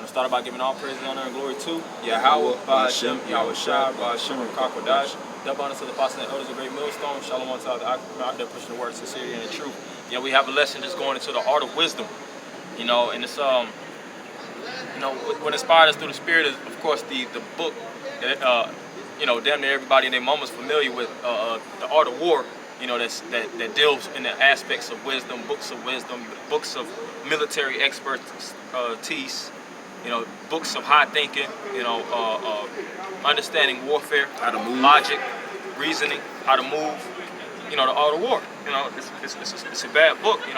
to start by giving all praise, honor, and glory to Yahweh, Ba'ashem, Yahweh Shai, Ba'ashem, Rakakwadash. Double honor to the apostles and elders of Great Millstone. Shalom to all the out there pushing the word of sincerity and the truth. Yeah, we have a lesson just going into the art of wisdom. You know, and it's what inspired us through the Spirit is, of course, the book that damn near everybody and their mom is familiar with, the Art of War. You know, that deals in the aspects of wisdom, books of military expertise, books of high thinking, understanding warfare, how to move, logic, reasoning, how to move, the Art of War. It's a bad book, and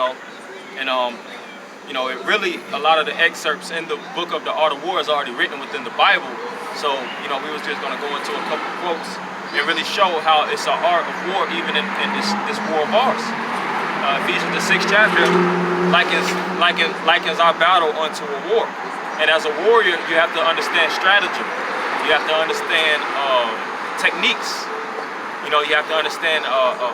it really, a lot of the excerpts in the book of the Art of War is already written within the Bible. So, we was just going to go into a couple quotes and really show how it's an art of war even in this war of ours. Ephesians the 6th chapter likens our battle unto a war. And as a warrior, you have to understand strategy. You have to understand techniques. You have to understand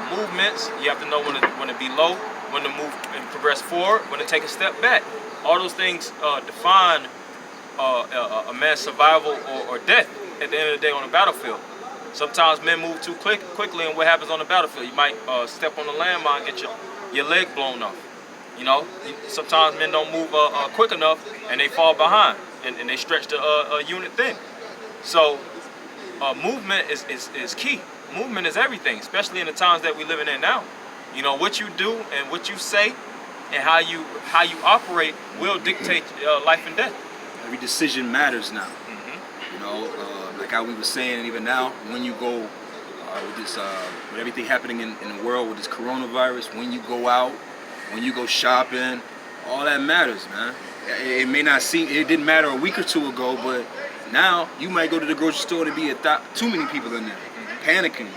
movements. You have to know when to be low, when to move and progress forward, when to take a step back. All those things define a man's survival or death at the end of the day on the battlefield. Sometimes men move too quickly, and what happens on the battlefield? You might step on the landmine, get your leg blown off. Sometimes men don't move quick enough, and they fall behind, and they stretch the unit thin. So movement is key. Movement is everything, especially in the times that we're living in now. What you do and what you say and how you operate will dictate life and death. Every decision matters now. Like how we were saying, and even now, when you go with this, with everything happening in the world with this coronavirus, when you go out, when you go shopping, all that matters, man. It may not seem, it didn't matter a week or two ago, but now you might go to the grocery store and be too many people in there, panicking,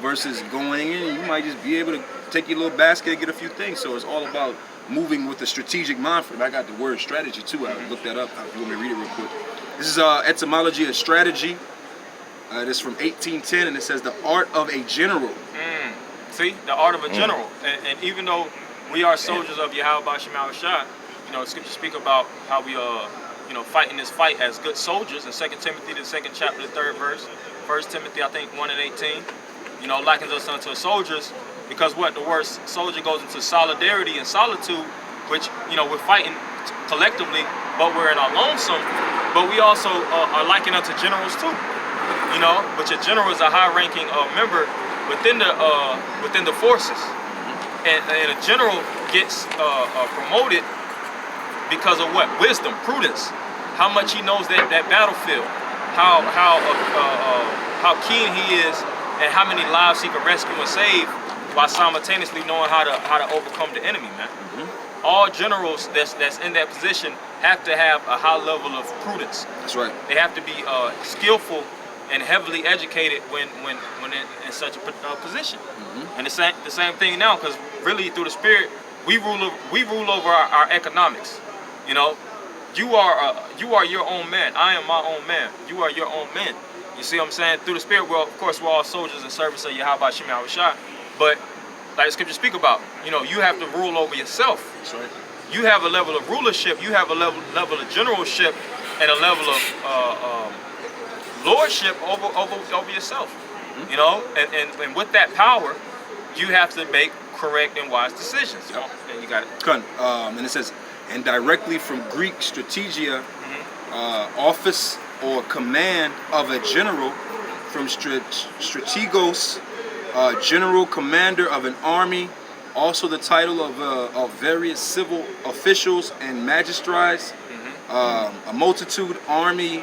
versus going in, you might just be able to take your little basket and get a few things. So it's all about moving with a strategic mind frame. I got the word strategy too. I looked that up. If you want me to read it real quick. This is etymology of strategy. This is from 1810, and it says the art of a general. See, the art of a general. And even though we are soldiers of Yahweh Ba'ashem Yahweh Shai, scripture speak about how we fighting this fight as good soldiers in 2 Timothy, the 2nd chapter, the 3rd verse. 1 Timothy, I think, 1 and 18. Likens us unto soldiers, because what the word soldier goes into solidarity and solitude, which we're fighting collectively, but we're in our lonesome. But we also are likened unto generals too, But your general is a high-ranking member within the forces, and a general gets promoted because of what? Wisdom, prudence, how much he knows that battlefield, how keen he is, and how many lives he can rescue and save, while simultaneously knowing how to overcome the enemy, man. All generals that's in that position have to have a high level of prudence. That's right. They have to be skillful and heavily educated when in such a position. And the same thing now, because really through the Spirit we rule over our economics. You are your own man. I am my own man. You are your own man. You see what I'm saying? Through the Spirit, well, of course, we're all soldiers in service of Yahweh Ba'ashem Yahweh Shai. But like the scripture speak about, you have to rule over yourself. That's right. You have a level of rulership. You have a level of generalship, and a level of lordship over yourself. And with that power, you have to make correct and wise decisions. And you got it. And it says, and directly from Greek strategia, office or command of a general, from strategos, general commander of an army, also the title of various civil officials and magistrates, a multitude, army,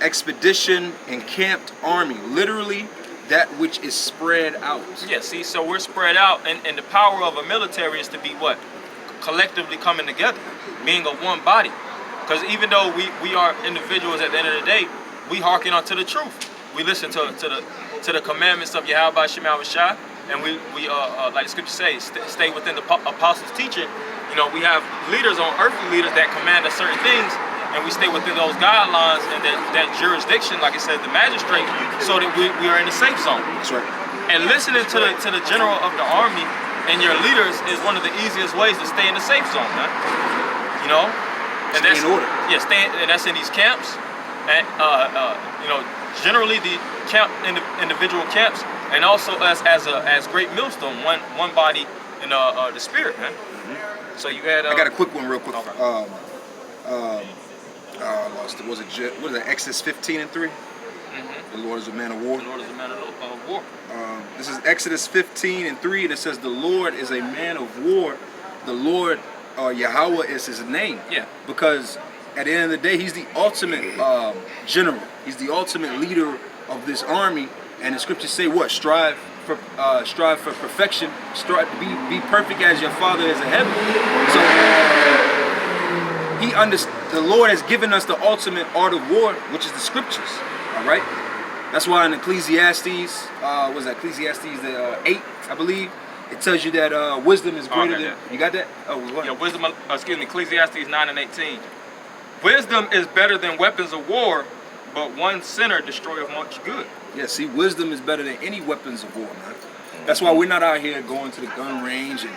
expedition, encamped army. Literally, that which is spread out. Yeah, see, so we're spread out, and the power of a military is to be what? Collectively coming together, being a one body. Because even though we are individuals at the end of the day, we hearken unto the truth. We listen to the commandments of Yahweh Ba'ashem Yahweh Shai, and we like the scripture says, stay within the apostles' teaching. We have leaders on earthly leaders that command us certain things, and we stay within those guidelines and that jurisdiction, like it says, the magistrate, so that we are in the safe zone. That's right. And listening to the general of the army and your leaders is one of the easiest ways to stay in the safe zone, man. And Stay in order. Yeah, and that's in these camps. And you know, generally the individual camps, and also as great millstone, one body in the spirit, man. So you had. I got a quick one, real quick. Okay. I lost it. What is it? Exodus 15:3. The Lord is a man of war. The Lord is a man of war. This is Exodus 15:3, and it says, "The Lord is a man of war. The Lord, Yahweh, is His name." Yeah. Because at the end of the day, He's the ultimate general. He's the ultimate leader of this army. And the scriptures say, "What? Strive for perfection. Strive to be perfect as your Father is in heaven." So the Lord has given us the ultimate art of war, which is the scriptures. All right. That's why in Ecclesiastes, was that Ecclesiastes 8, I believe, it tells you that wisdom is greater than. You got that? Oh, what? Yeah, wisdom. Ecclesiastes 9:18. Wisdom is better than weapons of war, but one sinner destroyeth much good. Yeah, see, wisdom is better than any weapons of war, man. That's why we're not out here going to the gun range and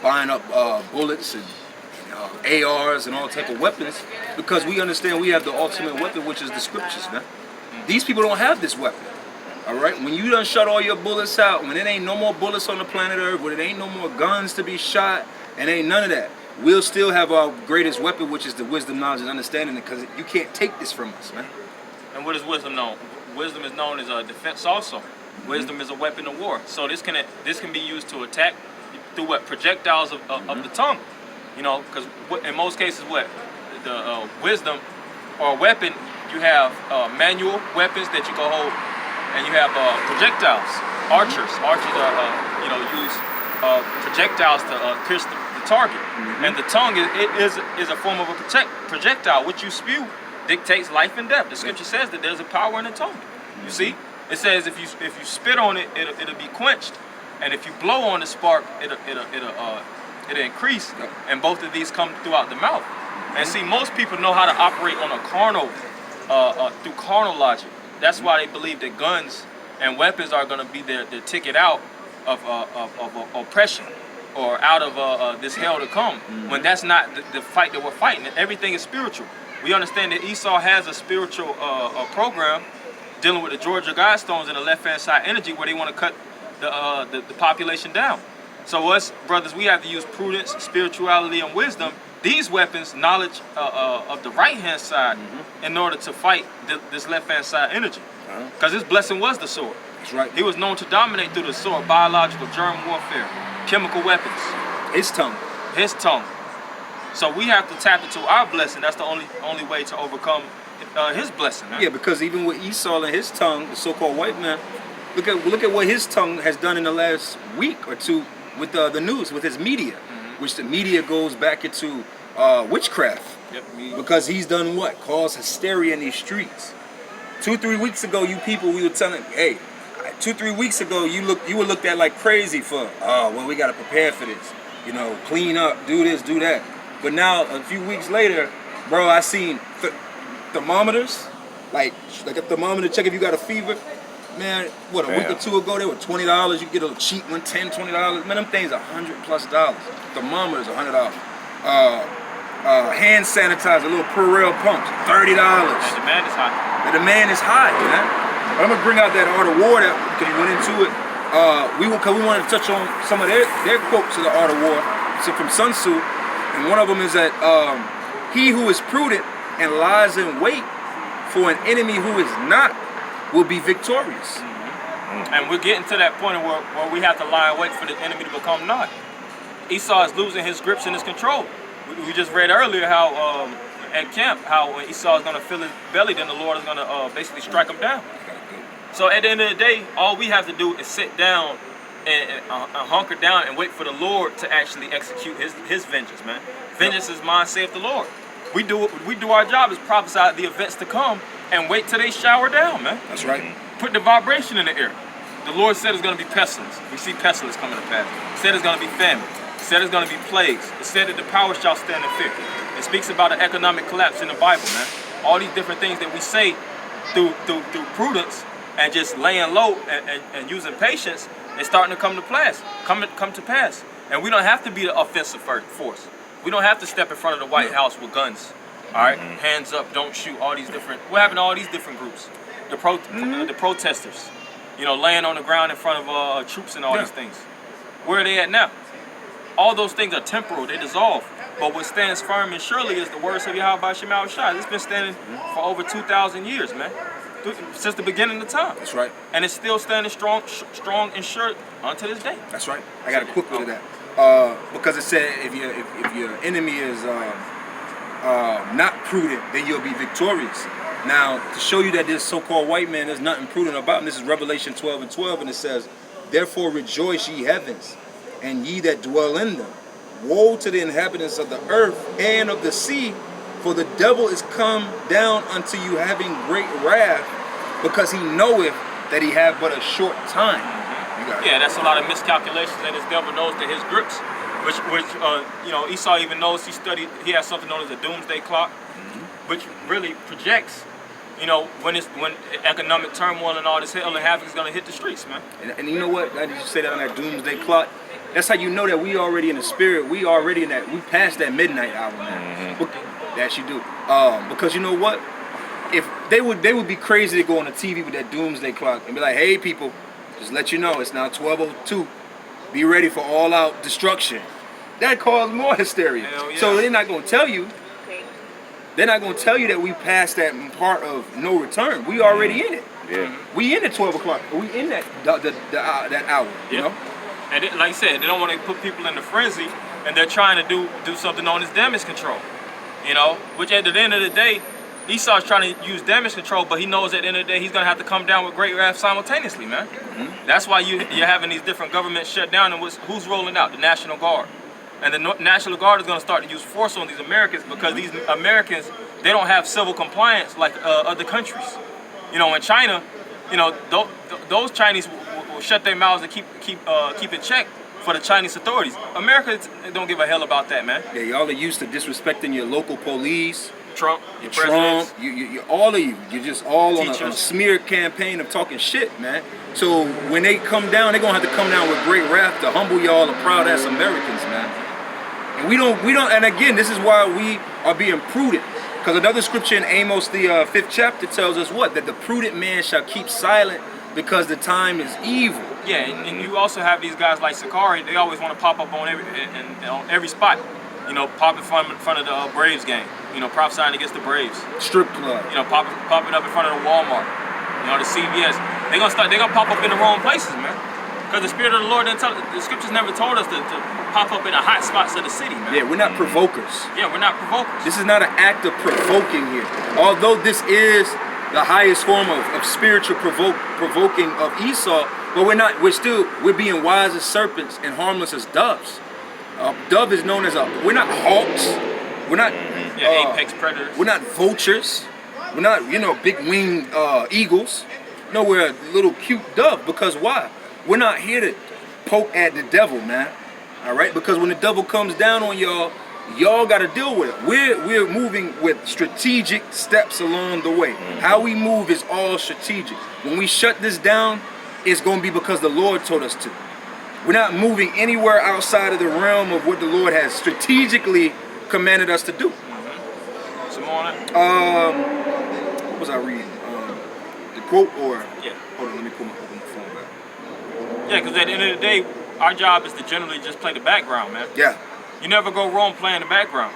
buying up bullets and ARs and all type of weapons, because we understand we have the ultimate weapon, which is the scriptures, man. These people don't have this weapon. All right, when you done shut all your bullets out, when it ain't no more bullets on the planet Earth, when it ain't no more guns to be shot, and ain't none of that, we'll still have our greatest weapon, which is the wisdom, knowledge, and understanding, because you can't take this from us, man. And what is wisdom known? Wisdom is known as a defense also. Wisdom is a weapon of war. So this can be used to attack through what? Projectiles of the tongue. You know, because in most cases, what the wisdom or weapon, you have manual weapons that you can hold, and you have projectiles. Archers use projectiles to pierce the target. And the tongue is a form of a projectile, which you spew dictates life and death. The scripture says that there's a power in the tongue. You see, it says if you spit on it, it'll be quenched, and if you blow on the spark, it'll increase. And both of these come throughout the mouth. And see, most people know how to operate on a carnal, through carnal logic. That's why they believe that guns and weapons are going to be their ticket out of oppression, or out of this hell to come. When that's not the fight that we're fighting. Everything is spiritual. We understand that Esau has a spiritual program dealing with the Georgia Guidestones and the left-hand side energy, where they want to cut the population down. So us brothers, we have to use prudence, spirituality, and wisdom. These weapons, knowledge of the right-hand side, in order to fight this left-hand side energy. Because his blessing was the sword. That's right. He was known to dominate through the sword, biological, germ warfare, chemical weapons. His tongue. His tongue. So we have to tap into our blessing. That's the only way to overcome his blessing, man. Yeah, because even with Esau and his tongue, the so-called white man, look at what his tongue has done in the last week or two with the news, with his media, which the media goes back into witchcraft. Yep. Because he's done what? Caused hysteria in these streets. 2-3 weeks ago, you people, we were telling, hey, 2-3 weeks ago, you were looked at like crazy for, well, we got to prepare for this. You know, clean up, do this, do that. But now, a few weeks later, bro, I seen thermometers, like a thermometer check if you got a fever. Man, what, a week or two ago, they were $20. You get a cheap one, $10, $20. Man, them things $100+. Thermometers, $100. Hand sanitizer, little Purell pumps, $30. The demand is high. The demand is high, man. I'm gonna bring out that art of war because we went into it. Because we wanted to touch on some of their quotes of the art of war. So from Sun Tzu, and one of them is that he who is prudent and lies in wait for an enemy who is not will be victorious. And we're getting to that point where we have to lie in wait for the enemy to become not. Esau is losing his grips and his control. We just read earlier how at camp, how when Esau is going to fill his belly, then the Lord is going to basically strike him down. So at the end of the day, all we have to do is sit down and hunker down and wait for the Lord to actually execute his vengeance, man. Vengeance is mine, saith the Lord. We do our job is prophesy the events to come and wait till they shower down, man. That's right. Put the vibration in the air. The Lord said it's going to be pestilence. We see pestilence coming to pass. He said it's going to be famine. He said it's going to be plagues. It said that the power shall stand in fear. It speaks about an economic collapse in the Bible, man. All these different things that we say through prudence and just laying low and using patience, it's starting to come to pass. Come to pass. And we don't have to be the offensive force. We don't have to step in front of the White House with guns All right, hands up, don't shoot. All these different. What happened to all these different groups? The protesters, you know, laying on the ground in front of troops and all these things. Where are they at now? All those things are temporal. They dissolve. But what stands firm and surely is the words of Yahweh Shema Shai. It's been standing for over 2,000 years, man, since the beginning of time. That's right. And it's still standing strong and sure unto this day. That's right. I got a quick one of that. Because it said if your enemy is not prudent, then you'll be victorious. Now, to show you that this so-called white man, there's nothing prudent about him, this is Revelation 12:12, and it says, "Therefore rejoice, ye heavens, and ye that dwell in them. Woe to the inhabitants of the earth and of the sea, for the devil is come down unto you having great wrath, because he knoweth that he hath but a short time." Yeah, that's a lot of miscalculations, and this devil knows that his grips, which you know, Esau even knows. He has something known as a doomsday clock, which really projects, you know, when economic turmoil and all this hell and havoc is gonna hit the streets, man. And you know what? Did you say that on that doomsday clock? That's how you know that we already in the spirit. We already in that. We passed that midnight hour, man. That you do. Because you know what? If they would be crazy to go on the TV with that doomsday clock and be like, "Hey, people, just let you know it's now 12:02. Be ready for all-out destruction." That caused more hysteria. Yeah. So they're not gonna tell you. They're not gonna tell you that we passed that part of no return. We already in it. Yeah. We in at 12 o'clock. We in that that hour. You know. And like I said, they don't want to put people in a frenzy, and they're trying to do something known as damage control. You know, which at the end of the day, Esau's trying to use damage control, but he knows at the end of the day he's gonna have to come down with great wrath simultaneously, man. That's why you're having these different governments shut down, and who's rolling out? The National Guard. And the National Guard is gonna start to use force on these Americans, because these Americans, they don't have civil compliance like other countries. You know, in China, you know, those Chinese will shut their mouths and keep in check for the Chinese authorities. America don't give a hell about that, man. Yeah, y'all are used to disrespecting your local police. Trump, Trump, you all of you're just all on a smear campaign of talking shit, man. So when they come down, they're gonna have to come down with great wrath to humble y'all, the proud ass Americans, man. And we don't, and again, this is why we are being prudent. Because another scripture in Amos, the 5th chapter, tells us what? That the prudent man shall keep silent because the time is evil. Yeah, and you also have these guys like Sakari. They always want to pop up on every spot. You know, pop in front of the Braves game. You know, prophesying against the Braves. Strip club. You know, popping up in front of the Walmart. You know, the CVS. They're gonna pop up in the wrong places, man. Because the Spirit of the Lord didn't the scriptures never told us to pop up in the hot spots of the city, man. Yeah, we're not provokers. Yeah, we're not provokers. This is not an act of provoking here. Although this is the highest form of spiritual provoking of Esau, but we're being wise as serpents and harmless as doves. Dove is known as we're not hawks. We're not apex predators. We're not vultures. We're not, big winged eagles. No, we're a little cute dove. Because why? We're not here to poke at the devil, man. All right? Because when the devil comes down on y'all got to deal with it. We're moving with strategic steps along the way. How we move is all strategic. When we shut this down, it's going to be because the Lord told us to. We're not moving anywhere outside of the realm of what the Lord has strategically commanded us to do. Some more on it? What was I reading? The quote or? Yeah. Hold on, let me pull my phone back. Yeah, because at the end of the day, our job is to generally just play the background, man. Yeah. You never go wrong playing the background.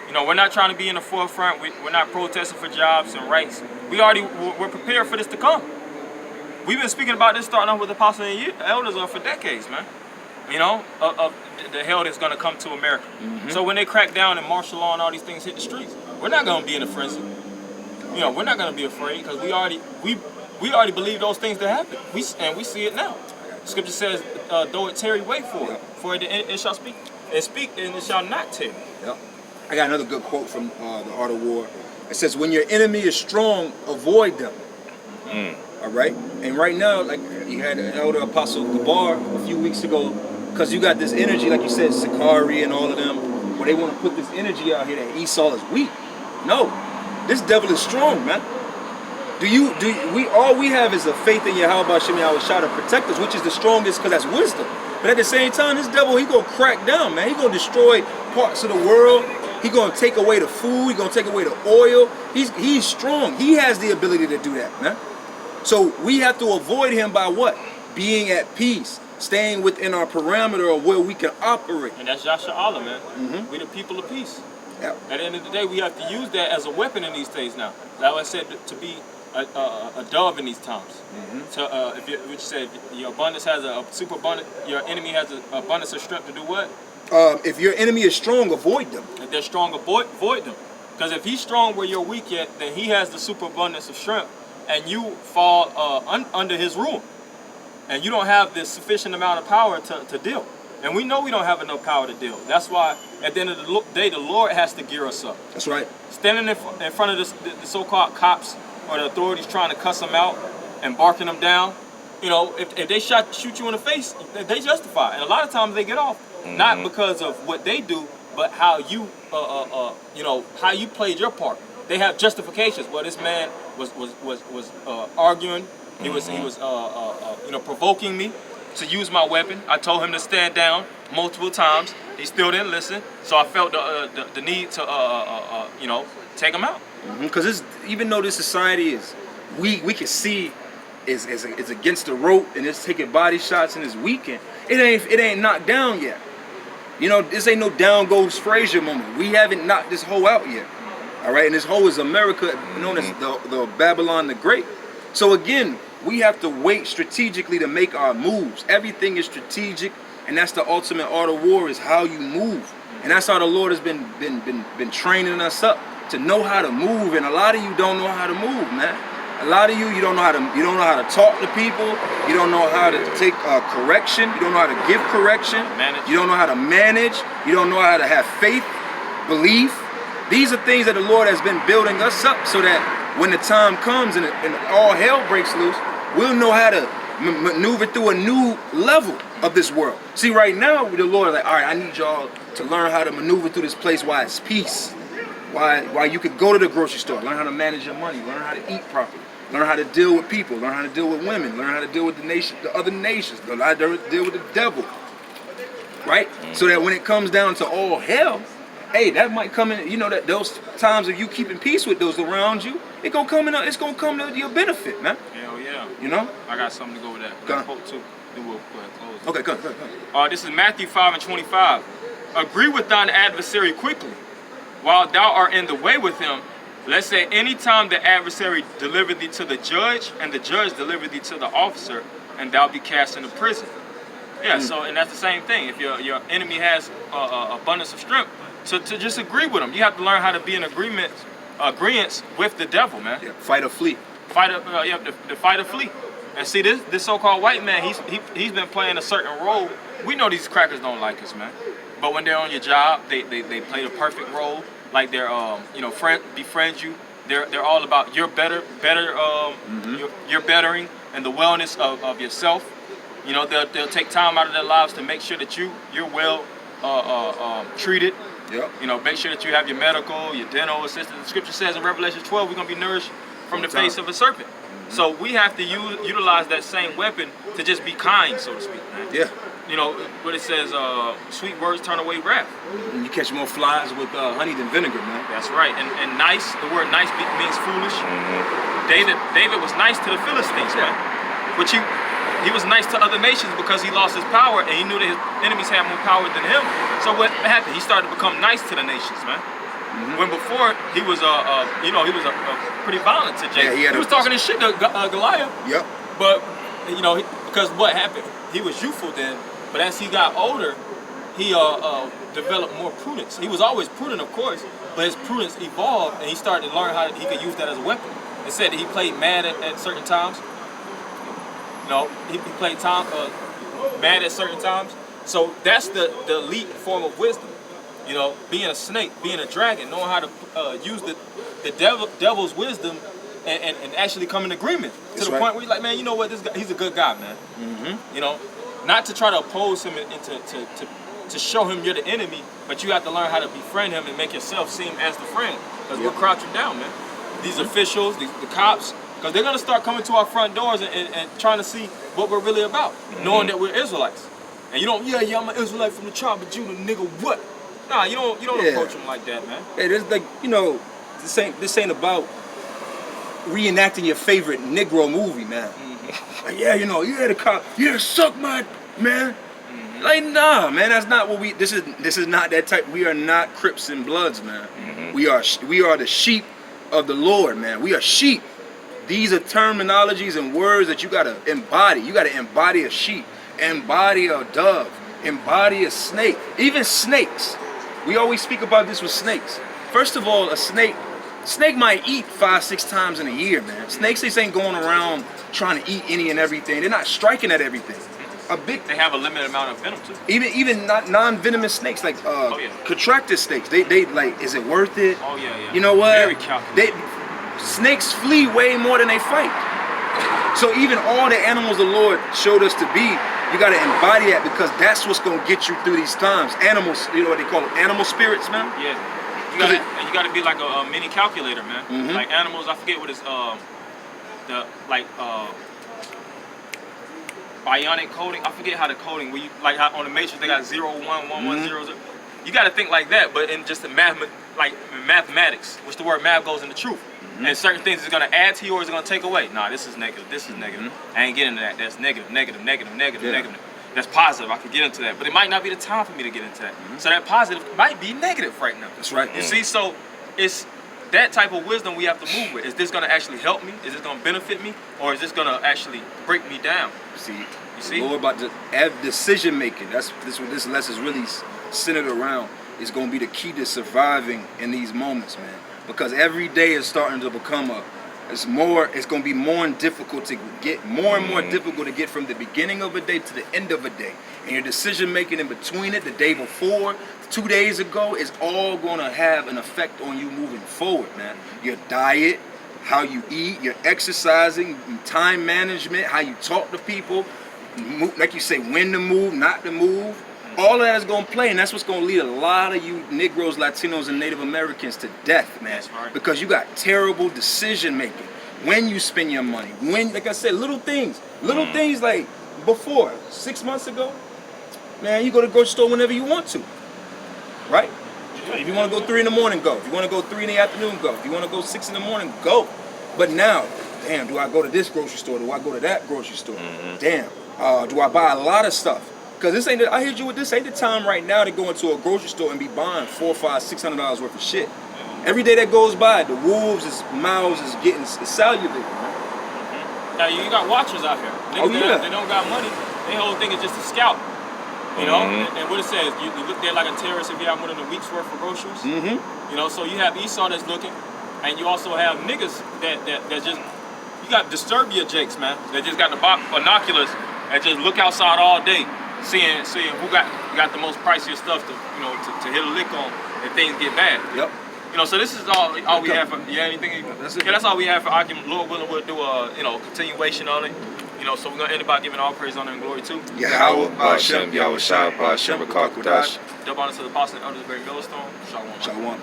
You know, we're not trying to be in the forefront. We're not protesting for jobs and rights. We're prepared for this to come. We've been speaking about this starting off with the apostles and elders for decades, man. You know, of the hell that's going to come to America. So when they crack down and martial law and all these things hit the streets, we're not going to be in a frenzy. You know, we're not going to be afraid because we already believe those things to happen. We see it now. Scripture says, though it tarry, wait for it, it shall speak. And speak, and it shall not tarry. Yep. I got another good quote from The Art of War. It says, when your enemy is strong, avoid them. All right? And right now, like you had an elder Apostle Gabar a few weeks ago, because you got this energy, like you said, Sakari and all of them, where they want to put this energy out here that Esau is weak. No, this devil is strong, man. All we have is a faith in Yahweh Shem Yahushua to protect us, which is the strongest because that's wisdom. But at the same time, this devil, he gonna crack down, man. He gonna destroy parts of the world. He gonna take away the food. He gonna take away the oil. He's strong. He has the ability to do that, man. So we have to avoid him by what? Being at peace, staying within our parameter of where we can operate. And that's Yasha Allah, man. We the people of peace. Yep. At the end of the day, we have to use that as a weapon in these days now. Like I said, to be a dove in these times. So if you said your abundance has a super abundance, your enemy has an abundance of strength to do what? If your enemy is strong, avoid them. If they're strong, avoid them. Because if he's strong where you're weak yet, then he has the superabundance of strength, and you fall under his rule, and you don't have the sufficient amount of power to deal. And we know we don't have enough power to deal. That's why at the end of the day, the Lord has to gear us up. That's right. Standing in front of the so-called cops or the authorities trying to cuss them out and barking them down, you know, if they shoot you in the face, they justify. And a lot of times they get off, not because of what they do, but how you, you know, how you played your part. They have justifications. Well, this man was arguing. He was you know, provoking me to use my weapon. I told him to stand down multiple times. He still didn't listen. So I felt the need to you know, take him out. Because even though this society is, we can see is against the rope and it's taking body shots and it's weakened, it ain't knocked down yet. You know, this ain't no down goes Frazier moment. We haven't knocked this hoe out yet. All right, and this hoe is America, known as the Babylon the Great. So again, we have to wait strategically to make our moves. Everything is strategic, and that's the ultimate art of war, is how you move. And that's how the Lord has been training us up to know how to move. And a lot of you don't know how to move, man. A lot of you don't know how to talk to people. You don't know how to take correction. You don't know how to give correction. You don't know how to manage. You don't know how to have faith, belief. These are things that the Lord has been building us up so that when the time comes and all hell breaks loose, we'll know how to maneuver through a new level of this world. See, right now, the Lord is like, all right, I need y'all to learn how to maneuver through this place while it's peace. Why you could go to the grocery store, learn how to manage your money, learn how to eat properly, learn how to deal with people, learn how to deal with women, learn how to deal with the other nations, learn how to deal with the devil, right? So that when it comes down to all hell, hey, that might come in. You know that those times of you keeping peace with those around you, it's gonna come to your benefit, man. Hell yeah. You know. I got something to go with that. Go quote too. Then we'll close. Okay, go. This is Matthew 5:25. Agree with thine adversary quickly, while thou art in the way with him. Let's say any time the adversary deliver thee to the judge, and the judge deliver thee to the officer, and thou be cast into prison. Yeah. So, and that's the same thing. If your enemy has abundance of strength, so to just agree with him, you have to learn how to be in agreement with the devil, man. Yeah. Fight or flee. You have to fight or flee. And see, this so-called white man, he's been playing a certain role. We know these crackers don't like us, man. But when they're on your job, they play the perfect role. Like they're you know, befriend you. They're all about your your bettering and the wellness of yourself. You know, they'll take time out of their lives to make sure that you're well treated. Yep. You know, make sure that you have your medical, your dental assistance. The scripture says in Revelation 12, we're going to be nourished from the face of a serpent. So we have to utilize that same weapon to just be kind, so to speak, man. Yeah. You know, what it says, sweet words turn away wrath. You catch more flies with honey than vinegar, man. That's right. And nice, the word nice means foolish. David was nice to the Philistines, man. Which he was nice to other nations because he lost his power and he knew that his enemies had more power than him. So what happened? He started to become nice to the nations, man. When before he was you know, he was pretty violent to Jacob. Yeah, he was talking his shit to Goliath. Yep. But you know, because what happened? He was youthful then, but as he got older, he developed more prudence. He was always prudent, of course, but his prudence evolved and he started to learn how he could use that as a weapon. It said that he played mad at certain times. You know, he played mad at certain times. So that's the elite form of wisdom. You know, being a snake, being a dragon, knowing how to use the devil's wisdom and actually come in agreement to the point where you're like, man, you know what, this guy, he's a good guy, man. You know, not to try to oppose him and to show him you're the enemy, but you have to learn how to befriend him and make yourself seem as the friend. Because we're crouching down, man. These officials, the cops, because they're going to start coming to our front doors and trying to see what we're really about, knowing that we're Israelites. And you don't, yeah, I'm an Israelite from the tribe of Judah, nigga, what? Nah, you don't Yeah. approach them like that, man. Hey, there's like, this ain't about reenacting your favorite Negro movie, man. Like, yeah, you had a cop, yeah, suck my man. Like, nah, man, that's not what this is not that type. We are not Crips and Bloods, man. We are the sheep of the Lord, man. We are sheep. These are terminologies and words that you gotta embody. You gotta embody a sheep, embody a dove, embody a snake. Even snakes. We always speak about this with snakes. First of all, a snake might eat 5-6 times in a year, man. Snakes just ain't going around trying to eat any and everything. They're not striking at everything. They have a limited amount of venom too. Even not non-venomous snakes like contracted snakes. They like, is it worth it? Oh yeah. You know what? Very calculated. Snakes flee way more than they fight. So even all the animals the Lord showed us to be, you got to embody that, because that's what's going to get you through these times. Animals, you know what they call them? Animal spirits, man. Yeah. You gotta be like a mini calculator, man. Like animals, I forget what it's bionic coding. I forget how the coding. Where you like how on the Matrix they got 0, 1, 1, 1, 0, 0. You gotta think like that, but in just the mathematics, which the word math goes into truth. And certain things is gonna add to you or is gonna take away. Nah, this is negative. This is negative. I ain't getting into that. That's negative, negative, negative, negative, negative. That's positive. I could get into that, but it might not be the time for me to get into that. So that positive might be negative right now. That's right. You see, so it's that type of wisdom we have to move with. Is this gonna actually help me? Is this gonna benefit me, or is this gonna actually break me down? You see? More about the decision making. That's what this lesson is really centered around. Is going to be the key to surviving in these moments, man. Because every day is starting to become it's going to be more difficult to get, more and more difficult to get from the beginning of a day to the end of a day. And your decision making in between it, the day before, 2 days ago, is all going to have an effect on you moving forward, man. Your diet, how you eat, your exercising, time management, how you talk to people, like you say, when to move, not to move. All of that is going to play, and that's what's going to lead a lot of you Negroes, Latinos, and Native Americans to death, man. That's right. Because you got terrible decision making. When you spend your money, when, like I said, little things like before, 6 months ago, man, you go to the grocery store whenever you want to, right? If you want to go 3 in the morning, go. If you want to go 3 in the afternoon, go. If you want to go 6 in the morning, go. But now, damn, do I go to this grocery store? Do I go to that grocery store? Damn, do I buy a lot of stuff? Because I hear you with this, ain't the time right now to go into a grocery store and be buying $400, $500, $600 worth of shit. Every day that goes by, the wolves' mouths is getting salivating, man. Now you got watchers out here. Niggas they don't got money. Their whole thing is just to scout. You know, and what it says, you look there like a terrorist if you have more than a week's worth of groceries. You know, so you have Esau that's looking, and you also have niggas that just, you got Disturbia Jakes, man. They just got the binoculars and just look outside all day. Seeing who got the most pricier stuff to hit a lick on if things get bad. Yep. You know, so this is all we have for anything. That's it. Yeah, that's all we have for argument. Lord willing, we'll do a continuation on it. You know, so we're gonna end by giving all praise, honor, and glory to Yahweh, Ba'ashem, Yahweh Shai, Ba'ashem, B'Kar Kodash. Double honor to the apostle and elders of the great millstone. Shalom. Shalom.